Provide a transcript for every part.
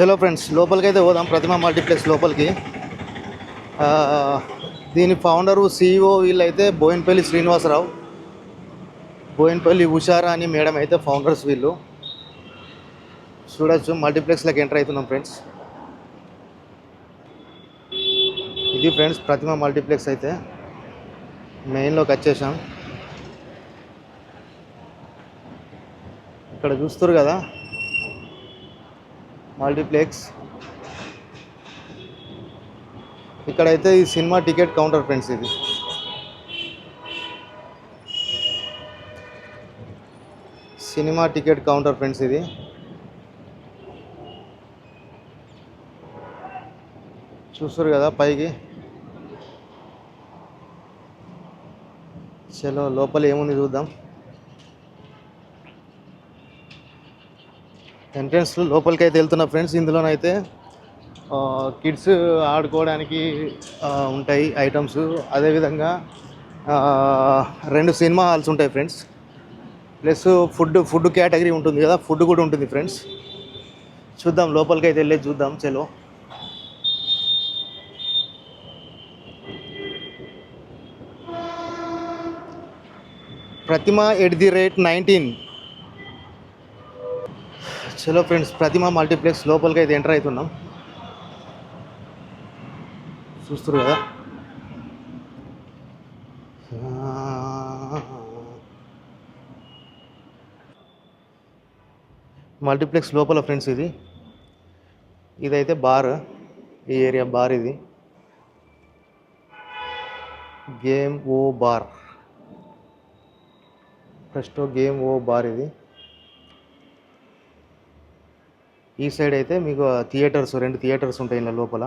చలో ఫ్రెండ్స్ లోపలికి అయితే పోదాం. ప్రతిమ మల్టీప్లెక్స్ లోపలికి. ఆ, దీని ఫౌండరు సిఇఓ వీళ్ళైతే బోయినపల్లి శ్రీనివాసరావు, బోయినపల్లి ఉషారా అని మేడం అయితే ఫౌండర్స్ వీళ్ళు. చూడొచ్చు మల్టీప్లెక్స్లోకి ఎంటర్ అవుతున్నాం ఫ్రెండ్స్. ఇది ఫ్రెండ్స్ ప్రతిమ మల్టీప్లెక్స్ అయితే మెయిన్లోకి వచ్చేసాం. ఇక్కడ చూస్తారు కదా మల్టీప్లెక్స్. ఇక్కడైతే ఈ సినిమా టికెట్ కౌంటర్ ఫ్రెండ్స్. ఇది సినిమా టికెట్ కౌంటర్ ఫ్రెండ్స్. ఇది చూస్తారు కదా పైకి. చలో లోపల ఏముంది చూద్దాం. ఎంట్రన్స్ లోపలికి అయితే వెళ్తున్నా ఫ్రెండ్స్. ఇందులోనైతే కిడ్స్ ఆడుకోవడానికి ఉంటాయి ఐటమ్స్. అదేవిధంగా 2 సినిమా హాల్స్ ఉంటాయి ఫ్రెండ్స్. ప్లస్ ఫుడ్ కేటగిరీ ఉంటుంది కదా, ఫుడ్ కూడా ఉంటుంది ఫ్రెండ్స్. చూద్దాం లోపలికి అయితే వెళ్ళి చూద్దాం. చలో ప్రతిమ @19. చలో ఫ్రెండ్స్ ప్రతిమ మల్టీప్లెక్స్ లోపలికి అయితే ఎంటర్ అవుతున్నాం. చూస్తారు కదా మల్టీప్లెక్స్ లోపల ఫ్రెండ్స్. ఇదైతే బార్, ఈ ఏరియా బార్. ఇది గేమ్ ఓ బార్, ఫస్ట్ గేమ్ ఓ బార్. ఇది ఈ సైడ్ అయితే మీకు థియేటర్స్, 2 థియేటర్స్ ఉంటాయి ఇలా లోపల.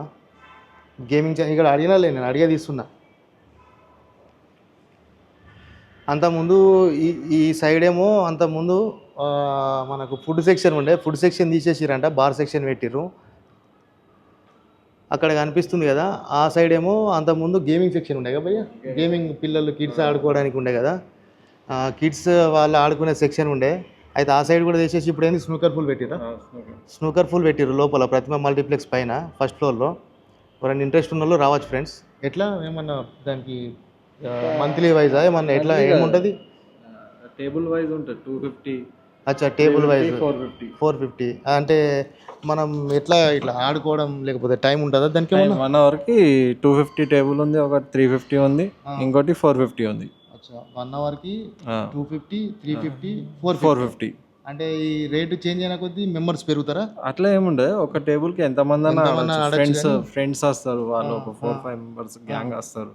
గేమింగ్ ఇక్కడ అడిగినా లేదు, నేను అడిగే తీస్తున్నా. అంతకుముందు ఈ సైడ్ ఏమో అంతకుముందు మనకు ఫుడ్ సెక్షన్ ఉండే, ఫుడ్ సెక్షన్ తీసేసిరంట, బార్ సెక్షన్ పెట్టిర్రు. అక్కడ కనిపిస్తుంది కదా ఆ సైడ్ ఏమో అంతకుముందు గేమింగ్ సెక్షన్ ఉండే కదా భయ్య. గేమింగ్ పిల్లలు కిడ్స్ ఆడుకోవడానికి ఉండే కదా, కిడ్స్ వాళ్ళు ఆడుకునే సెక్షన్ ఉండే. అయితే ఆ సైడ్ కూడా తీసేసి ఇప్పుడు ఏంది స్నూకర్ పూల్ పెట్టిర్రు. స్నూకర్ పూల్ పెట్టిర్రు లోపల ప్రతిమ మల్టీప్లెక్స్ పైన ఫస్ట్ ఫ్లోర్లో. ఎవరైనా ఇంట్రెస్ట్ ఉన్న వాళ్ళు రావచ్చు ఫ్రెండ్స్. ఎట్లా ఏమన్నా దానికి మంత్లీ వైజా ఏమన్నా ఎట్లా ఏముంటుంది? టేబుల్ వైజ్ ఉంటుంది 250. అచ్చా టేబుల్ వైజ్ 450. అంటే మనం ఎట్లా ఇట్లా ఆడుకోవడం లేకపోతే టైం ఉంటుందా దానికి? 1 అవర్కి 250 టేబుల్ ఉంది, ఒకటి 350 ఉంది, ఇంకోటి 450 ఉంది. అచ్చా 1 అవర్కి 250, 350, 450. అంటే ఈ రేటు చేంజ్ అయిన కొద్దీ మెంబర్స్ పెరుగుతారా? అట్లా ఏముండే, ఒక టేబుల్కి ఎంతమంది ఫ్రెండ్స్ వస్తారు, వాళ్ళు ఒక 4-5 మెంబర్స్ గ్యాంగ్ వస్తారు.